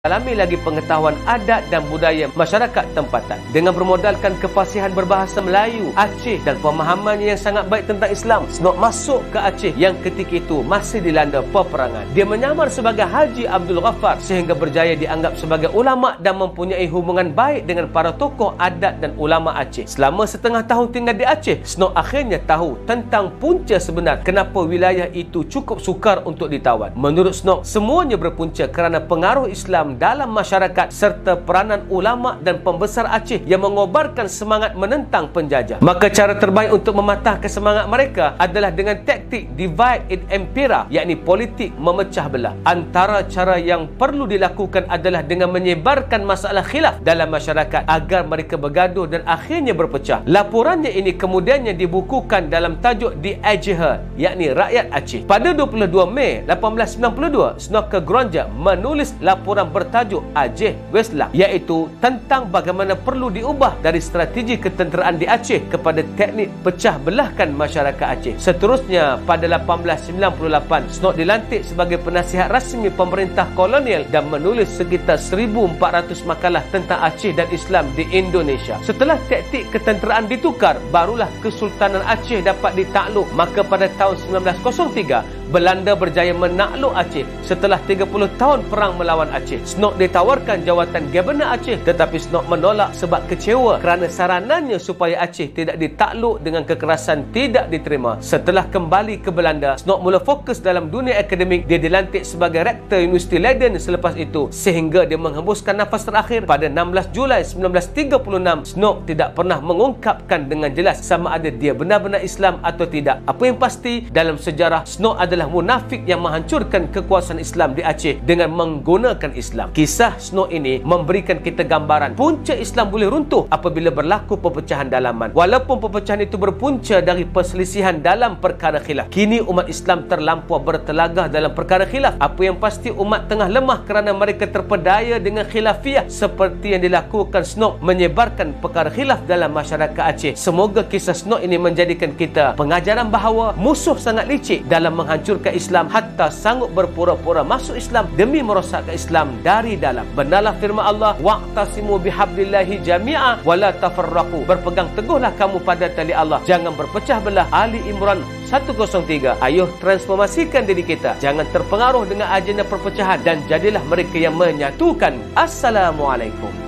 Dalami lagi pengetahuan adat dan budaya masyarakat tempatan dengan bermodalkan kefasihan berbahasa Melayu Aceh dan pemahamannya yang sangat baik tentang Islam. Snok masuk ke Aceh yang ketika itu masih dilanda peperangan. Dia menyamar sebagai Haji Abdul Ghaffar sehingga berjaya dianggap sebagai ulama dan mempunyai hubungan baik dengan para tokoh adat dan ulama Aceh. Selama setengah tahun tinggal di Aceh, Snok akhirnya tahu tentang punca sebenar kenapa wilayah itu cukup sukar untuk ditawan. Menurut Snok, semuanya berpunca kerana pengaruh Islam dalam masyarakat serta peranan ulama dan pembesar Aceh yang mengobarkan semangat menentang penjajah. Maka cara terbaik untuk mematahkan semangat mereka adalah dengan taktik divide and impera, yakni politik memecah belah. Antara cara yang perlu dilakukan adalah dengan menyebarkan masalah khilaf dalam masyarakat agar mereka bergaduh dan akhirnya berpecah. Laporannya ini kemudiannya dibukukan dalam tajuk The Aceh, yakni Rakyat Aceh. Pada 22 Mei 1892, Snok Gronja menulis laporan bertajuk Aceh Weslah, iaitu tentang bagaimana perlu diubah dari strategi ketenteraan di Aceh kepada teknik pecah belahkan masyarakat Aceh. Seterusnya, pada 1898, Snok dilantik sebagai penasihat rasmi pemerintah kolonial dan menulis sekitar 1,400 makalah tentang Aceh dan Islam di Indonesia. Setelah taktik ketenteraan ditukar, barulah Kesultanan Aceh dapat ditakluk. Maka pada tahun 1903, Belanda berjaya menakluk Aceh setelah 30 tahun perang melawan Aceh. Snok ditawarkan jawatan Governor Aceh, tetapi Snok menolak sebab kecewa kerana saranannya supaya Aceh tidak ditakluk dengan kekerasan tidak diterima. Setelah kembali ke Belanda, Snok mula fokus dalam dunia akademik. Dia dilantik sebagai Rektor Universiti Leiden selepas itu, sehingga dia menghembuskan nafas terakhir pada 16 Julai 1936. Snok tidak pernah mengungkapkan dengan jelas sama ada dia benar-benar Islam atau tidak. Apa yang pasti, dalam sejarah, Snok adalah munafik yang menghancurkan kekuasaan Islam di Aceh dengan menggunakan Islam. Kisah Snok ini memberikan kita gambaran punca Islam boleh runtuh apabila berlaku perpecahan dalaman. Walaupun perpecahan itu berpunca dari perselisihan dalam perkara khilaf, kini umat Islam terlampau bertelagah dalam perkara khilaf. Apa yang pasti, umat tengah lemah kerana mereka terpedaya dengan khilafiyah seperti yang dilakukan Snok menyebarkan perkara khilaf dalam masyarakat Aceh. Semoga kisah Snok ini menjadikan kita pengajaran bahawa musuh sangat licik dalam menghancurkan Islam, hatta sanggup berpura-pura masuk Islam demi merosakkan Islam dari dalam. Benarlah firman Allah, wa'tasimu bihablillahi jami'a wa la tafarraqu. Berpegang teguhlah kamu pada tali Allah, jangan berpecah belah. Ali Imran 103. Ayuh transformasikan diri kita, jangan terpengaruh dengan agenda perpecahan dan jadilah mereka yang menyatukan. Assalamualaikum.